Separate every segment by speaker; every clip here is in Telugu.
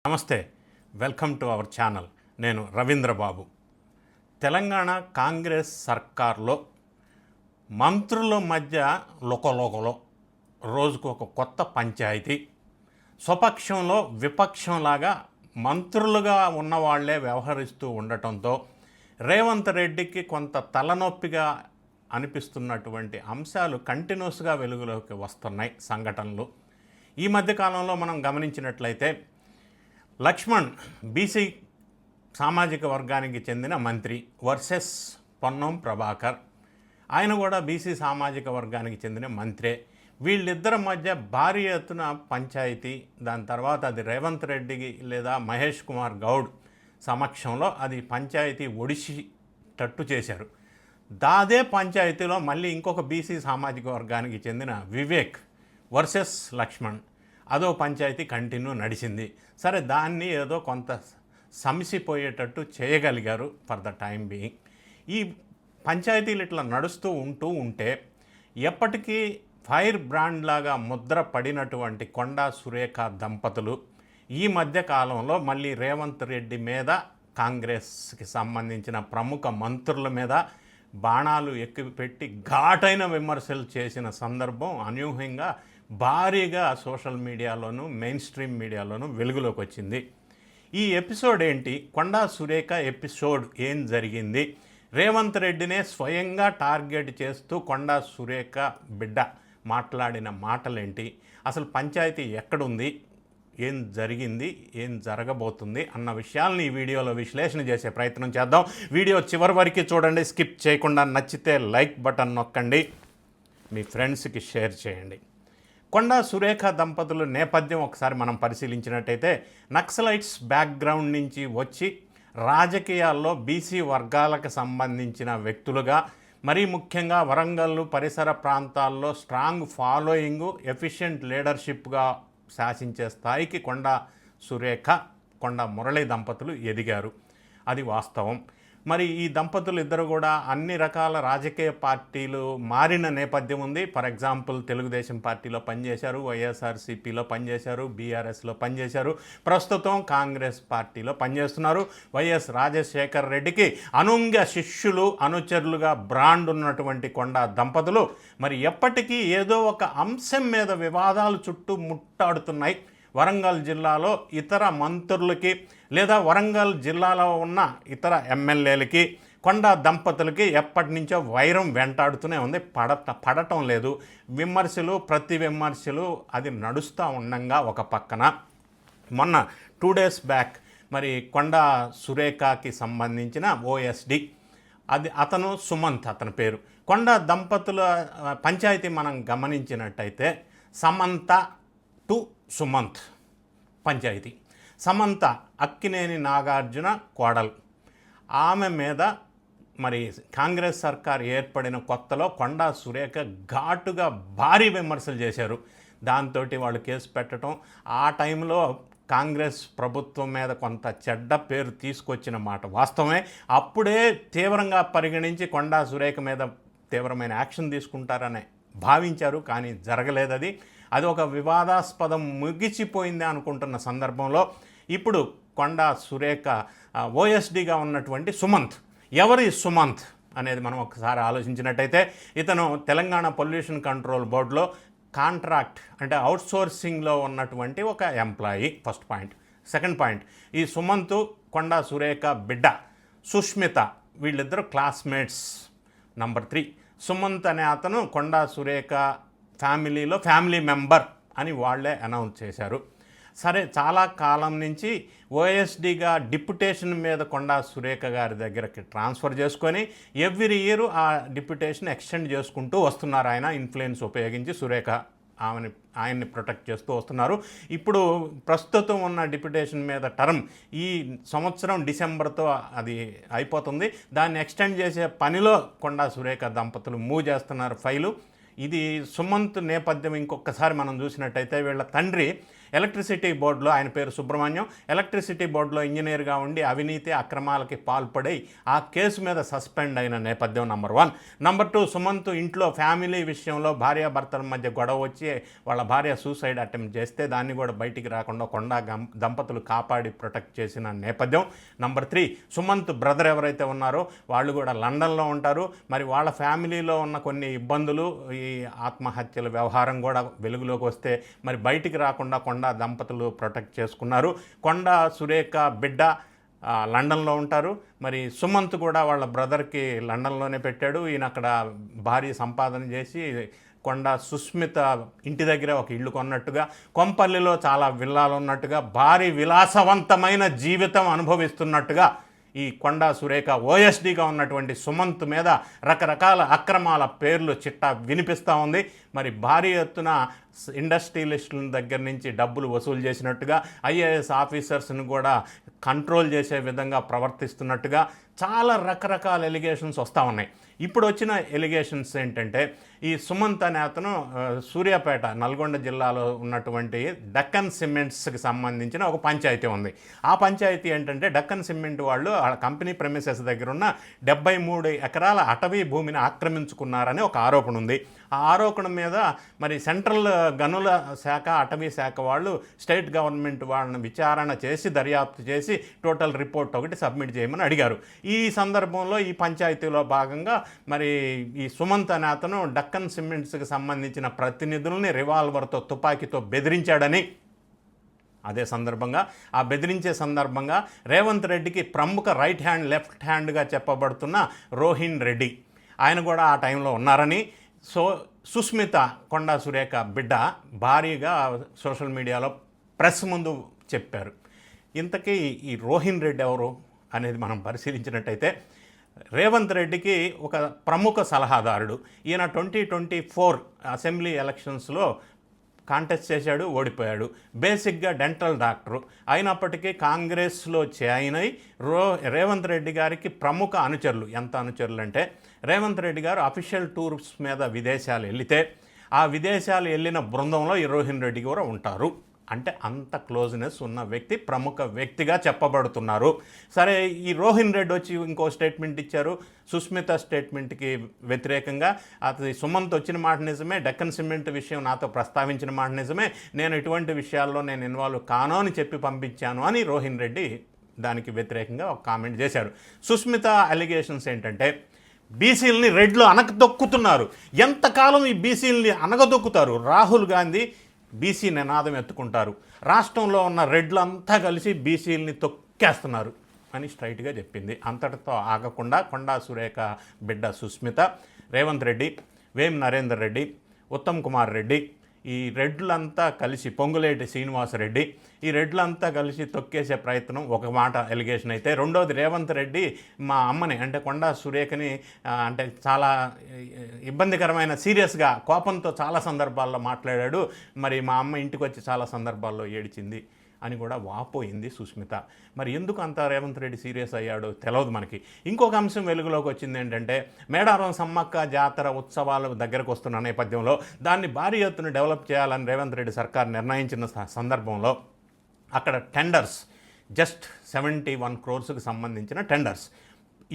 Speaker 1: నమస్తే, వెల్కమ్ టు అవర్ ఛానల్. నేను రవీంద్ర బాబు. తెలంగాణ కాంగ్రెస్ సర్కార్లో మంత్రుల మధ్య లోకలోకలో రోజుకు ఒక కొత్త పంచాయతీ. స్వపక్షంలో విపక్షంలాగా మంత్రులుగా ఉన్నవాళ్లే వ్యవహరిస్తూ ఉండటంతో రేవంత్ రెడ్డికి కొంత తలనొప్పిగా అనిపిస్తున్నటువంటి అంశాలు కంటిన్యూస్గా వెలుగులోకి వస్తున్నాయి సంఘటనలు. ఈ మధ్యకాలంలో మనం గమనించినట్లయితే లక్ష్మణ్ బీసీ సామాజిక వర్గానికి చెందిన మంత్రి వర్సెస్ పొన్నం ప్రభాకర్, ఆయన కూడా బీసీ సామాజిక వర్గానికి చెందిన మంత్రే. వీళ్ళిద్దరి మధ్య భారీ ఎత్తున పంచాయతీ. దాని తర్వాత అది రేవంత్ రెడ్డికి లేదా మహేష్ కుమార్ గౌడ్ సమక్షంలో అది పంచాయతీ ఒడిసిటట్టు చేశారు. అదే పంచాయతీలో మళ్ళీ ఇంకొక బీసీ సామాజిక వర్గానికి చెందిన వివేక్ వర్సెస్ లక్ష్మణ్ అదో పంచాయతీ కంటిన్యూ నడిచింది. సరే, దాన్ని ఏదో కొంత సమసిపోయేటట్టు చేయగలిగారు ఫర్ ద టైం బీయింగ్. ఈ పంచాయతీలు ఇట్లా నడుస్తూ ఉంటే ఎప్పటికీ ఫైర్ బ్రాండ్ లాగా ముద్ర పడినటువంటి కొండా సురేఖ దంపతులు ఈ మధ్య కాలంలో మళ్ళీ రేవంత్ రెడ్డి మీద, కాంగ్రెస్కి సంబంధించిన ప్రముఖ మంత్రుల మీద బాణాలు ఎక్కుపెట్టి ఘాటైన విమర్శలు చేసిన సందర్భం అనూహ్యంగా భారీగా సోషల్ మీడియాలోనూ మెయిన్ స్ట్రీమ్ మీడియాలోనూ వెలుగులోకి వచ్చింది. ఈ ఎపిసోడ్ ఏంటి? కొండా సురేఖ ఎపిసోడ్ ఏం జరిగింది? రేవంత్ రెడ్డినే స్వయంగా టార్గెట్ చేస్తూ కొండా సురేఖ బిడ్డ మాట్లాడిన మాటలేంటి? అసలు పంచాయతీ ఎక్కడుంది? ఏం జరిగింది? ఏం జరగబోతుంది అన్న విషయాలను ఈ వీడియోలో విశ్లేషణ చేసే ప్రయత్నం చేద్దాం. వీడియో చివరి వరకు చూడండి, స్కిప్ చేయకుండా. నచ్చితే లైక్ బటన్ నొక్కండి, మీ ఫ్రెండ్స్కి షేర్ చేయండి. కొండా సురేఖ దంపతుల నేపథ్యం ఒకసారి మనం పరిశీలించినట్టయితే నక్సలైట్స్ బ్యాక్గ్రౌండ్ నుంచి వచ్చి రాజకీయాల్లో బీసీ వర్గాలకు సంబంధించిన వ్యక్తులుగా, మరీ ముఖ్యంగా వరంగల్ పరిసర ప్రాంతాల్లో స్ట్రాంగ్ ఫాలోయింగు, ఎఫిషియెంట్ లీడర్షిప్గా శాసించే స్థాయికి కొండా సురేఖ, కొండా మురళి దంపతులు ఎదిగారు. అది వాస్తవం. మరి ఈ దంపతులు ఇద్దరు కూడా అన్ని రకాల రాజకీయ పార్టీలు మారిన నేపథ్యం ఉంది. ఫర్ ఎగ్జాంపుల్ తెలుగుదేశం పార్టీలో పనిచేశారు, వైఎస్ఆర్సీపీలో పనిచేశారు, బీఆర్ఎస్లో పనిచేశారు, ప్రస్తుతం కాంగ్రెస్ పార్టీలో పనిచేస్తున్నారు. వైఎస్ రాజశేఖర్ రెడ్డికి అనుంగ శిష్యులు, అనుచరులుగా బ్రాండ్ ఉన్నటువంటి కొండా దంపతులు మరి ఎప్పటికీ ఏదో ఒక అంశం మీద వివాదాలు చుట్టూ ముట్టాడుతున్నాయి. వరంగల్ జిల్లాలో ఇతర మంత్రులకి లేదా వరంగల్ జిల్లాలో ఉన్న ఇతర ఎమ్మెల్యేలకి కొండా దంపతులకి ఎప్పటి నుంచో వైరం వెంటాడుతూనే ఉంది. పడటం లేదు. విమర్శలు, ప్రతి విమర్శలు అది నడుస్తూ ఉండగా ఒక పక్కన మొన్న 2 days బ్యాక్ మరి కొండా సురేఖకి సంబంధించిన ఓఎస్డి, అది అతను సుమంత్, అతని పేరు. కొండా దంపతుల పంచాయతీ మనం గమనించినట్టయితే సమంత టు సుమంత్ పంచాయతీ. సమంత అక్కినేని నాగార్జున కోడలు. ఆమె మీద మరి కాంగ్రెస్ సర్కార్ ఏర్పడిన కొత్తలో కొండా సురేఖ ఘాటుగా భారీ విమర్శలు చేశారు. దాంతో వాళ్ళు కేసు పెట్టడం, ఆ టైంలో కాంగ్రెస్ ప్రభుత్వం మీద కొంత చెడ్డ పేరు తీసుకొచ్చిన మాట వాస్తవమే. అప్పుడే తీవ్రంగా పరిగణించి కొండా సురేఖ మీద తీవ్రమైన యాక్షన్ తీసుకుంటారని భావించారు, కానీ జరగలేదు. అది ఒక వివాదాస్పదం ముగిసిపోయింది అనుకుంటున్న సందర్భంలో ఇప్పుడు కొండా సురేఖ ఓఎస్డీగా ఉన్నటువంటి సుమంత్. ఎవరి సుమంత్ అనేది మనం ఒకసారి ఆలోచించినట్టయితే ఇతను తెలంగాణ పొల్యూషన్ కంట్రోల్ బోర్డులో కాంట్రాక్ట్ అంటే అవుట్సోర్సింగ్లో ఉన్నటువంటి ఒక employee. First point. Second point, ఈ సుమంత్ కొండా సురేఖ బిడ్డ సుష్మిత, వీళ్ళిద్దరూ క్లాస్మేట్స్. నంబర్ 3, సుమంత్ అనే అతను కొండా సురేఖ ఫ్యామిలీలో ఫ్యామిలీ మెంబర్ అని వాళ్ళే అనౌన్స్ చేశారు. సరే, చాలా కాలం నుంచి ఓఎస్డీగా డిప్యుటేషన్ మీద కొండా సురేఖ గారి దగ్గరికి ట్రాన్స్ఫర్ చేసుకొని ఎవ్రీ ఇయర్ ఆ డిప్యుటేషన్ ఎక్స్టెండ్ చేసుకుంటూ వస్తున్నారు. ఆయన ఇన్ఫ్లుయెన్స్ ఉపయోగించి సురేఖ ఆయన్ని ప్రొటెక్ట్ చేస్తూ వస్తున్నారు. ఇప్పుడు ప్రస్తుతం ఉన్న డిప్యుటేషన్ మీద టర్మ్ ఈ సంవత్సరం డిసెంబర్తో అది అయిపోతుంది. దాన్ని ఎక్స్టెండ్ చేసే పనిలో కొండా సురేఖ దంపతులు మూవ్ చేస్తున్నారు ఫైలు. ఇది సుమంత్ నేపథ్యం ఇంకొకసారి మనం చూసినట్టయితే వీళ్ళ తండ్రి ఎలక్ట్రిసిటీ బోర్డులో, ఆయన పేరు సుబ్రహ్మణ్యం, ఎలక్ట్రిసిటీ బోర్డులో ఇంజనీర్గా ఉండి అవినీతి అక్రమాలకి పాల్పడి ఆ కేసు మీద సస్పెండ్ అయిన నేపథ్యం నంబర్ 1. నంబర్ 2, సుమంత్ ఇంట్లో ఫ్యామిలీ విషయంలో భార్యాభర్తల మధ్య గొడవ వచ్చి వాళ్ళ భార్య సూసైడ్ అటెంప్ట్ చేస్తే దాన్ని కూడా బయటికి రాకుండా కొండా దంపతులు కాపాడి ప్రొటెక్ట్ చేసిన నేపథ్యం. నంబర్ 3, సుమంత్ బ్రదర్ ఎవరైతే ఉన్నారో వాళ్ళు కూడా లండన్లో ఉంటారు. మరి వాళ్ళ ఫ్యామిలీలో ఉన్న కొన్ని ఇబ్బందులు, ఈ ఆత్మహత్యల వ్యవహారం కూడా వెలుగులోకి వస్తే మరి బయటికి రాకుండా కొండా దంపతులు ప్రొటెక్ట్ చేసుకున్నారు. కొండా సురేఖ బిడ్డ లండన్లో ఉంటారు. మరి సుమంత్ కూడా వాళ్ళ బ్రదర్కి లండన్లోనే పెట్టాడు. ఈయన అక్కడ భారీ సంపాదన చేసి కొండా సుస్మిత ఇంటి దగ్గర ఒక ఇల్లు కొన్నట్టుగా, కొంపల్లిలో చాలా విల్లాలు ఉన్నట్టుగా, భారీ విలాసవంతమైన జీవితం అనుభవిస్తున్నట్టుగా ఈ కొండా సురేఖ ఓఎస్డీగా ఉన్నటువంటి సుమంత్ మీద రకరకాల అక్రమాల పేర్లు చిట్టా వినిపిస్తూ ఉంది. మరి భారీ ఎత్తున ఇండస్ట్రియలిస్టుల దగ్గర నుంచి డబ్బులు వసూలు చేసినట్టుగా, ఐఏఎస్ ఆఫీసర్స్ని కూడా కంట్రోల్ చేసే విధంగా ప్రవర్తిస్తున్నట్టుగా చాలా రకరకాల ఎలిగేషన్స్ వస్తూ ఉన్నాయి. ఇప్పుడు వచ్చిన ఎలిగేషన్స్ ఏంటంటే, ఈ సుమంత్ అనే అతను సూర్యాపేట నల్గొండ జిల్లాలో ఉన్నటువంటి డక్కన్ సిమెంట్స్కి సంబంధించిన ఒక పంచాయతీ ఉంది. ఆ పంచాయతీ ఏంటంటే, డక్కన్ సిమెంట్ వాళ్ళు వాళ్ళ కంపెనీ ప్రెమిసెస్ దగ్గర ఉన్న 73 ఎకరాల అటవీ భూమిని ఆక్రమించుకున్నారని ఒక ఆరోపణ ఉంది. ఆ ఆరోపణ మీద మరి సెంట్రల్ గనుల శాఖ, అటవీ శాఖ వాళ్ళు స్టేట్ గవర్నమెంట్ వాళ్ళని విచారణ చేసి దర్యాప్తు చేసి టోటల్ రిపోర్ట్ ఒకటి సబ్మిట్ చేయమని అడిగారు. ఈ సందర్భంలో ఈ పంచాయతీలో భాగంగా మరి ఈ సుమంత్ అనే అతను డక్కన్ సిమెంట్స్కి సంబంధించిన ప్రతినిధుల్ని రివాల్వర్తో, తుపాకీతో బెదిరించాడని, అదే సందర్భంగా ఆ బెదిరించే సందర్భంగా రేవంత్ రెడ్డికి ప్రముఖ రైట్ హ్యాండ్, లెఫ్ట్ హ్యాండ్గా చెప్పబడుతున్న రోహిన్ రెడ్డి ఆయన కూడా ఆ టైంలో ఉన్నారని, సుస్మిత కొండా సురేఖ బిడ్డ భారీగా సోషల్ మీడియాలో ప్రెస్ ముందు చెప్పారు. ఇంతకీ ఈ రోహిన్ రెడ్డి ఎవరు అనేది మనం పరిశీలించినట్టయితే, రేవంత్ రెడ్డికి ఒక ప్రముఖ సలహాదారుడు. ఈయన 2024 అసెంబ్లీ ఎలక్షన్స్లో కాంటెస్ట్ చేశాడు, ఓడిపోయాడు. బేసిక్గా డెంటల్ డాక్టరు అయినప్పటికీ కాంగ్రెస్లో జాయిన్ అయి రేవంత్ రెడ్డి గారికి ప్రముఖ అనుచరులు. ఎంత అనుచరులు అంటే, రేవంత్ రెడ్డి గారు అఫీషియల్ టూర్స్ మీద విదేశాలు వెళితే ఆ విదేశాలు వెళ్ళిన బృందంలో ఈ రోహిన్ రెడ్డి కూడా ఉంటారు. అంటే అంత క్లోజ్నెస్ ఉన్న వ్యక్తి, ప్రముఖ వ్యక్తిగా చెప్పబడుతున్నారు. సరే, ఈ రోహిన్ రెడ్డి వచ్చి ఇంకో స్టేట్మెంట్ ఇచ్చారు. సుస్మిత స్టేట్మెంట్కి వ్యతిరేకంగా అది సుమంత్ వచ్చిన మాట నిజమే, డక్కన్ సిమెంట్ విషయం నాతో ప్రస్తావించిన మాట నిజమే, నేను ఇటువంటి విషయాల్లో నేను ఇన్వాల్వ్ కాను అని చెప్పి పంపించాను అని రోహిన్ రెడ్డి దానికి వ్యతిరేకంగా ఒక కామెంట్ చేశారు. సుస్మిత అలిగేషన్స్ ఏంటంటే, బీసీలని రెడ్లు అనగదొక్కుతున్నారు. ఎంతకాలం ఈ బీసీలని అనగదొక్కుతారు? రాహుల్ గాంధీ బీసీ నినాదం ఎత్తుకుంటారు, రాష్ట్రంలో ఉన్న రెడ్లంతా కలిసి బీసీలని తొక్కేస్తున్నారు అని స్ట్రైట్గా చెప్పింది. అంతటితో ఆగకుండా కొండా సురేఖ బిడ్డ సుస్మిత, రేవంత్ రెడ్డి, వేం నరేందర్ రెడ్డి, ఉత్తమ్ కుమార్ రెడ్డి, ఈ రెడ్లంతా కలిసి, పొంగులేటి శ్రీనివాసరెడ్డి, ఈ రెడ్లంతా కలిసి తొక్కేసే ప్రయత్నం ఒక మాట ఎలిగేషన్ అయితే, రెండోది రేవంత్ రెడ్డి మా అమ్మని అంటే కొండా సురేఖని అంటే చాలా ఇబ్బందికరమైన, సీరియస్గా కోపంతో చాలా సందర్భాల్లో మాట్లాడాడు. మరి మా అమ్మ ఇంటికి వచ్చి చాలా సందర్భాల్లో ఏడిచింది అని కూడా వాపోయింది సుస్మిత. మరి ఎందుకు అంత రేవంత్ రెడ్డి సీరియస్ అయ్యాడో తెలియదు మనకి. ఇంకొక అంశం వెలుగులోకి వచ్చింది ఏంటంటే, మేడారం సమ్మక్క జాతర ఉత్సవాలు దగ్గరకు వస్తున్న నేపథ్యంలో దాన్ని భారీ ఎత్తున డెవలప్ చేయాలని రేవంత్ రెడ్డి సర్కార్ నిర్ణయించిన సందర్భంలో అక్కడ టెండర్స్ జస్ట్ 71 crores సంబంధించిన టెండర్స్,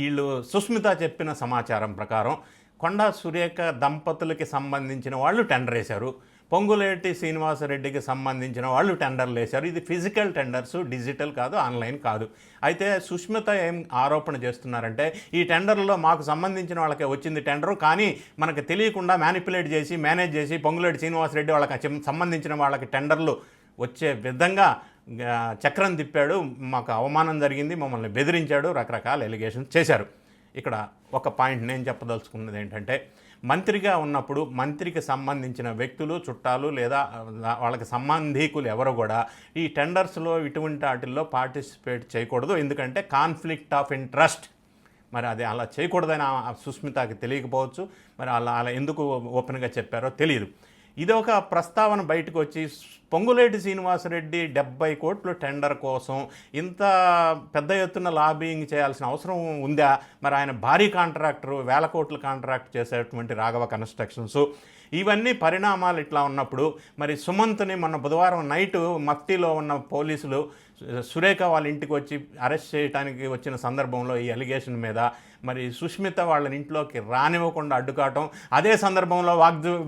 Speaker 1: వీళ్ళు సుస్మిత చెప్పిన సమాచారం ప్రకారం కొండా సురేఖ దంపతులకి సంబంధించిన వాళ్ళు టెండర్ వేశారు, పొంగులేటి శ్రీనివాసరెడ్డికి సంబంధించిన వాళ్ళు టెండర్లు వేశారు. ఇది ఫిజికల్ టెండర్స్, డిజిటల్ కాదు, ఆన్లైన్ కాదు. అయితే సుస్మిత ఏం ఆరోపణ చేస్తున్నారంటే, ఈ టెండర్లో మాకు సంబంధించిన వాళ్ళకే వచ్చింది టెండరు, కానీ మనకు తెలియకుండా మ్యానిపులేట్ చేసి, మేనేజ్ చేసి పొంగులేటి శ్రీనివాసరెడ్డి వాళ్ళకి సంబంధించిన వాళ్ళకి టెండర్లు వచ్చే విధంగా చక్రం తిప్పాడు, మాకు అవమానం జరిగింది, మమ్మల్ని బెదిరించాడు, రకరకాల ఎలిగేషన్స్ చేశారు. ఇక్కడ ఒక పాయింట్ నేను చెప్పదలుచుకున్నది ఏంటంటే, మంత్రిగా ఉన్నప్పుడు మంత్రికి సంబంధించిన వ్యక్తులు, చుట్టాలు లేదా వాళ్ళకి సంబంధీకులు ఎవరు కూడా ఈ టెండర్స్లో ఇటువంటి వాటిల్లో పార్టిసిపేట్ చేయకూడదు. ఎందుకంటే కాన్ఫ్లిక్ట్ ఆఫ్ ఇంట్రెస్ట్. మరి అది అలా చేయకూడదని సుస్మితకి తెలియకపోవచ్చు. మరి అలా ఎందుకు ఓపెన్గా చెప్పారో తెలియదు. ఇది ఒక ప్రస్తావన బయటకు వచ్చి పొంగులేటి శ్రీనివాసరెడ్డి 70 కోట్లు టెండర్ కోసం ఇంత పెద్ద ఎత్తున లాబింగ్ చేయాల్సిన అవసరం ఉందా? మరి ఆయన భారీ కాంట్రాక్టరు, 1000 కోట్ల కాంట్రాక్ట్ చేసేటువంటి రాఘవ కన్స్ట్రక్షన్స్. ఇవన్నీ పరిణామాలు ఇట్లా ఉన్నప్పుడు మరి సుమంత్ని మొన్న బుధవారం నైటు మఫ్టీలో ఉన్న పోలీసులు సురేఖ వాళ్ళ ఇంటికి వచ్చి అరెస్ట్ చేయడానికి వచ్చిన సందర్భంలో ఈ అలిగేషన్ మీద మరి సుష్మిత వాళ్ళని ఇంట్లోకి రానివ్వకుండా అడ్డుకావటం, అదే సందర్భంలో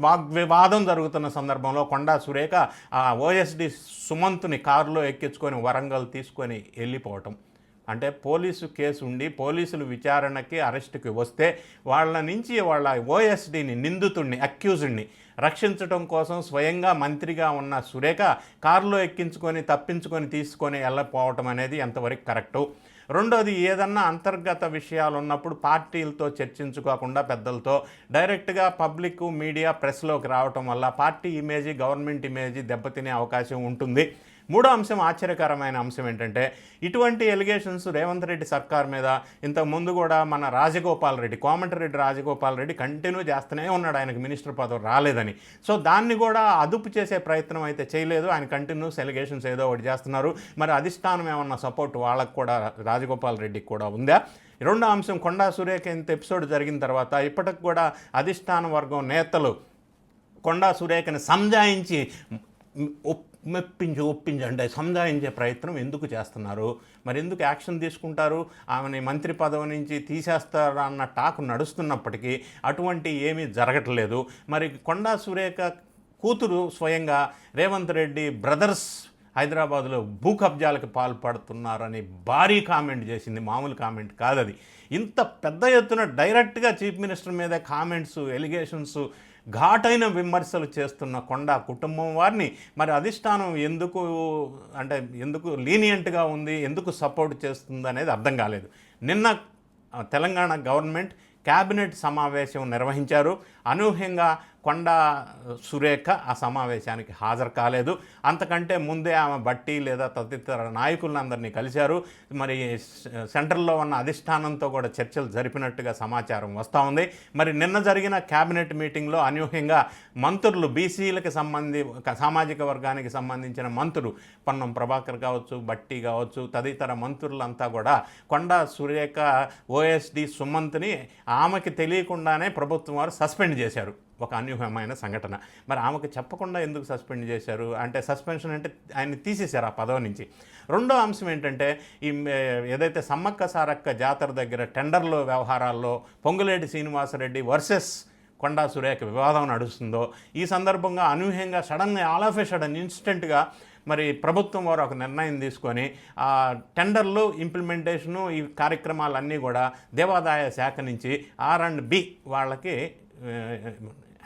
Speaker 1: వాగ్వివాదం జరుగుతున్న సందర్భంలో కొండా సురేఖ ఆ ఓఎస్డి సుమంత్ని కారులో ఎక్కించుకొని వరంగల్ తీసుకొని వెళ్ళిపోవటం. అంటే పోలీసు కేసు ఉండి పోలీసులు విచారణకి అరెస్టుకి వస్తే వాళ్ళ నుంచి వాళ్ళ ఓఎస్డీని, నిందితుడిని, అక్యూజ్డ్ని రక్షించడం కోసం స్వయంగా మంత్రిగా ఉన్న సురేఖ కారులో ఎక్కించుకొని తప్పించుకొని తీసుకొని వెళ్ళకపోవటం అనేది ఎంతవరకు కరెక్టు? రెండోది, ఏదన్నా అంతర్గత విషయాలు ఉన్నప్పుడు పార్టీలతో చర్చించుకోకుండా పెద్దలతో డైరెక్ట్గా పబ్లిక్ మీడియా ప్రెస్లోకి రావటం వల్ల పార్టీ ఇమేజీ, గవర్నమెంట్ ఇమేజీ దెబ్బతినే అవకాశం ఉంటుంది. మూడో అంశం, ఆశ్చర్యకరమైన అంశం ఏంటంటే ఇటువంటి ఎలిగేషన్స్ రేవంత్ రెడ్డి సర్కార్ మీద ఇంతకుముందు కూడా మన రాజగోపాల్ రెడ్డి, కోమటిరెడ్డి రాజగోపాల్ రెడ్డి కంటిన్యూ చేస్తూనే ఉన్నాడు, ఆయనకు మినిస్టర్ పదవి రాలేదని. సో దాన్ని కూడా అదుపు చేసే ప్రయత్నం అయితే చేయలేదు. ఆయన కంటిన్యూస్ ఎలిగేషన్స్ ఏదో ఒకటి చేస్తున్నారు. మరి అధిష్టానం ఏమన్నా సపోర్ట్ వాళ్ళకు కూడా, రాజగోపాల్ రెడ్డికి కూడా ఉందా? రెండో అంశం, కొండా సురేఖ ఇంత ఎపిసోడ్ జరిగిన తర్వాత ఇప్పటికి కూడా అధిష్టాన వర్గం నేతలు కొండా సురేఖని సంజాయించి ఒప్పించండి సంజాయించే ప్రయత్నం ఎందుకు చేస్తున్నారు? మరి ఎందుకు యాక్షన్ తీసుకుంటారు? ఆమెని మంత్రి పదవి నుంచి తీసేస్తారు అన్న టాక్ నడుస్తున్నప్పటికీ అటువంటి ఏమీ జరగట్లేదు. మరి కొండా సురేఖ కూతురు స్వయంగా రేవంత్ రెడ్డి బ్రదర్స్ హైదరాబాద్లో భూ కబ్జాలకు పాల్పడుతున్నారని భారీ కామెంట్ చేసింది. మామూలు కామెంట్ కాదది. ఇంత పెద్ద ఎత్తున డైరెక్ట్గా చీఫ్ మినిస్టర్ మీద కామెంట్స్, ఎలిగేషన్స్, ఘాటైన విమర్శలు చేస్తున్న కొండా కుటుంబం వారిని మరి అధిష్టానం ఎందుకు లీనియంట్గా ఉంది, ఎందుకు సపోర్ట్ చేస్తుంది అనేది అర్థం కాలేదు. నిన్న తెలంగాణ గవర్నమెంట్ క్యాబినెట్ సమావేశం నిర్వహించారు. అనూహ్యంగా కొండా సురేఖ ఆ సమావేశానికి హాజరు కాలేదు. అంతకంటే ముందే ఆమె బట్టి లేదా తదితర నాయకులందరినీ కలిశారు. మరి సెంట్రల్లో ఉన్న అధిష్టానంతో కూడా చర్చలు జరిపినట్టుగా సమాచారం వస్తూ ఉంది. మరి నిన్న జరిగిన క్యాబినెట్ మీటింగ్లో అనూహ్యంగా మంత్రులు, బీసీలకు సామాజిక వర్గానికి సంబంధించిన మంత్రులు పొన్నం ప్రభాకర్ కావచ్చు, బట్టి కావచ్చు, తదితర మంత్రులంతా కూడా కొండా సురేఖ ఓఎస్డి సుమంత్ని ఆమెకి తెలియకుండానే ప్రభుత్వం వారు సస్పెండ్ చేశారు. ఒక అనూహ్యమైన సంఘటన. మరి ఆమెకు చెప్పకుండా ఎందుకు సస్పెండ్ చేశారు అంటే, సస్పెన్షన్ అంటే ఆయన తీసేశారు ఆ పదవి నుంచి. రెండో అంశం ఏంటంటే, ఈ ఏదైతే సమ్మక్క సారక్క జాతర దగ్గర టెండర్లో వ్యవహారాల్లో పొంగులేటి శ్రీనివాసరెడ్డి వర్సెస్ కొండా సురేఖ వివాదం నడుస్తుందో, ఈ సందర్భంగా అనూహ్యంగా సడన్గా ఆల్ ఆఫ్ ఏ సడన్ ఇన్స్టెంట్గా మరి ప్రభుత్వం వారు ఒక నిర్ణయం తీసుకొని ఆ టెండర్లు, ఇంప్లిమెంటేషను, ఈ కార్యక్రమాలన్నీ కూడా దేవాదాయ శాఖ నుంచి R&B వాళ్ళకి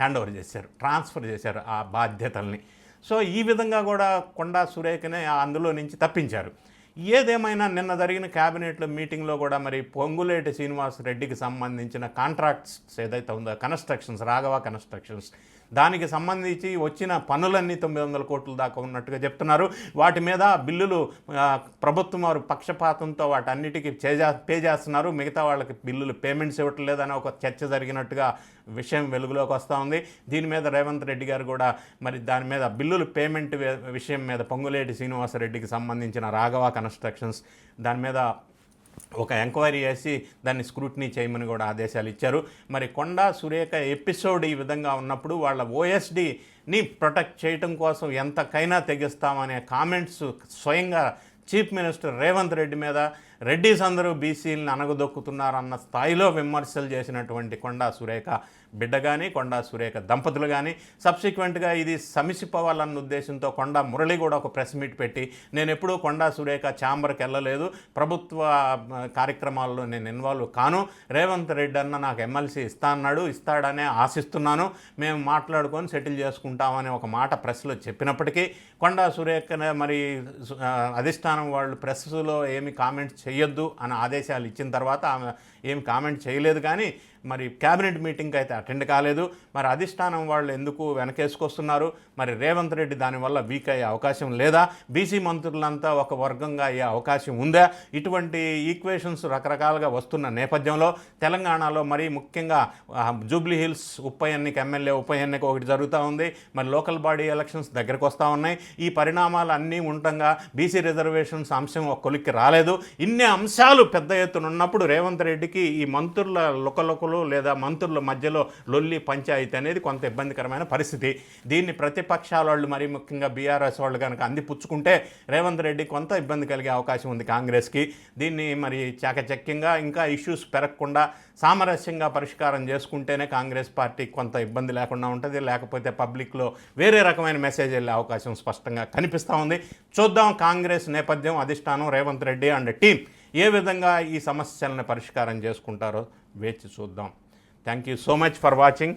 Speaker 1: హ్యాండ్ ఓవర్ చేశారు, ట్రాన్స్ఫర్ చేశారు ఆ బాధ్యతల్ని. సో ఈ విధంగా కూడా కొండా సురేఖనే అందులో నుంచి తప్పించారు. ఏదేమైనా నిన్న జరిగిన క్యాబినెట్లో మీటింగ్లో కూడా మరి పొంగులేటి శ్రీనివాసరెడ్డికి సంబంధించిన కాంట్రాక్ట్స్ ఏదైతే ఉందో, కన్స్ట్రక్షన్స్, రాఘవ కన్స్ట్రక్షన్స్, దానికి సంబంధించి వచ్చిన పనులన్నీ 900 కోట్ల దాకా ఉన్నట్టుగా చెప్తున్నారు. వాటి మీద బిల్లులు ప్రభుత్వం వారు పక్షపాతంతో వాటన్నిటికీ పే చేస్తున్నారు, మిగతా వాళ్ళకి బిల్లులు పేమెంట్స్ ఇవ్వట్లేదని ఒక చర్చ జరిగినట్టుగా విషయం వెలుగులోకి వస్తూ ఉంది. దీని మీద రేవంత్ రెడ్డి గారు కూడా మరి దాని మీద బిల్లులు పేమెంట్ విషయం మీద పొంగులేటి శ్రీనివాసరెడ్డికి సంబంధించిన రాఘవ కన్స్ట్రక్షన్స్ దాని మీద ఒక ఎంక్వైరీ చేసి దాన్ని స్క్రూటినీ చేయమని కూడా ఆదేశాలు ఇచ్చారు. మరి కొండా సురేఖ ఎపిసోడ్ ఈ విధంగా ఉన్నప్పుడు వాళ్ళ ఓఎస్డీని ప్రొటెక్ట్ చేయటం కోసం ఎంతకైనా తెగిస్తామనే కామెంట్స్ స్వయంగా చీఫ్ మినిస్టర్ రేవంత్ రెడ్డి మీద, రెడ్డిస్ అందరూ బీసీలను అనగదొక్కుతున్నారన్న స్థాయిలో విమర్శలు చేసినటువంటి కొండా సురేఖ బిడ్డ కానీ, కొండా సురేఖ దంపతులు కానీ సబ్సిక్వెంట్గా ఇది సమిసిపోవాలన్న ఉద్దేశంతో కొండా మురళి కూడా ఒక ప్రెస్ మీట్ పెట్టి, నేను ఎప్పుడూ కొండా సురేఖ ఛాంబర్కి వెళ్ళలేదు, ప్రభుత్వ కార్యక్రమాల్లో నేను ఇన్వాల్వ్ కాను, రేవంత్ రెడ్డి అన్న నాకు ఎమ్మెల్సీ ఇస్తాడనే ఆశిస్తున్నాను, మేము మాట్లాడుకొని సెటిల్ చేసుకుంటామని ఒక మాట ప్రెస్లో చెప్పినప్పటికీ కొండా సురేఖ మరి అధిష్టానం వాళ్ళు ప్రెస్లో ఏమి కామెంట్స్ చేయొద్దు అని ఆదేశాలు ఇచ్చిన తర్వాత ఆమె ఏం కామెంట్ చేయలేదు. కానీ మరి క్యాబినెట్ మీటింగ్కి అయితే అటెండ్ కాలేదు. మరి అధిష్టానం వాళ్ళు ఎందుకు వెనకేసుకొస్తున్నారు? మరి రేవంత్ రెడ్డి దానివల్ల వీక్ అయ్యే అవకాశం లేదా? బీసీ మంత్రులంతా ఒక వర్గంగా అయ్యే అవకాశం ఉందా? ఇటువంటి ఈక్వేషన్స్ రకరకాలుగా వస్తున్న నేపథ్యంలో తెలంగాణలో మరి ముఖ్యంగా జూబ్లీ హిల్స్ ఎమ్మెల్యే ఉప ఎన్నిక ఒకటి జరుగుతూ ఉంది. మరి లోకల్ బాడీ ఎలక్షన్స్ దగ్గరకు వస్తూ ఉన్నాయి. ఈ పరిణామాలు అన్నీ ఉండగా బీసీ రిజర్వేషన్స్ అంశం ఒక కొలిక్కి రాలేదు. ఇన్ని అంశాలు పెద్ద ఎత్తున ఉన్నప్పుడు రేవంత్ రెడ్డికి ఈ మంత్రుల లుకలుకలు లేదా మంత్రుల మధ్యలో లొల్లి పంచాయతీ అనేది కొంత ఇబ్బందికరమైన పరిస్థితి. దీన్ని ప్రతిపక్షాల వాళ్ళు మరి ముఖ్యంగా బీఆర్ఎస్ వాళ్ళు కనుక అందిపుచ్చుకుంటే రేవంత్ రెడ్డి కొంత ఇబ్బంది కలిగే అవకాశం ఉంది కాంగ్రెస్కి. దీన్ని మరి చాకచక్యంగా ఇంకా ఇష్యూస్ పెరగకుండా సామరస్యంగా పరిష్కారం చేసుకుంటేనే కాంగ్రెస్ పార్టీ కొంత ఇబ్బంది లేకుండా ఉంటుంది. లేకపోతే పబ్లిక్లో వేరే రకమైన మెసేజ్ వెళ్ళే అవకాశం స్పష్టంగా కనిపిస్తూ ఉంది. చూద్దాం కాంగ్రెస్ నేపథ్యం, అధిష్టానం, రేవంత్ రెడ్డి అండ్ టీం ఏ విధంగా ఈ సమస్యలను పరిష్కారం చేసుకుంటారో వేచి చూద్దాం. Thank you so much for watching.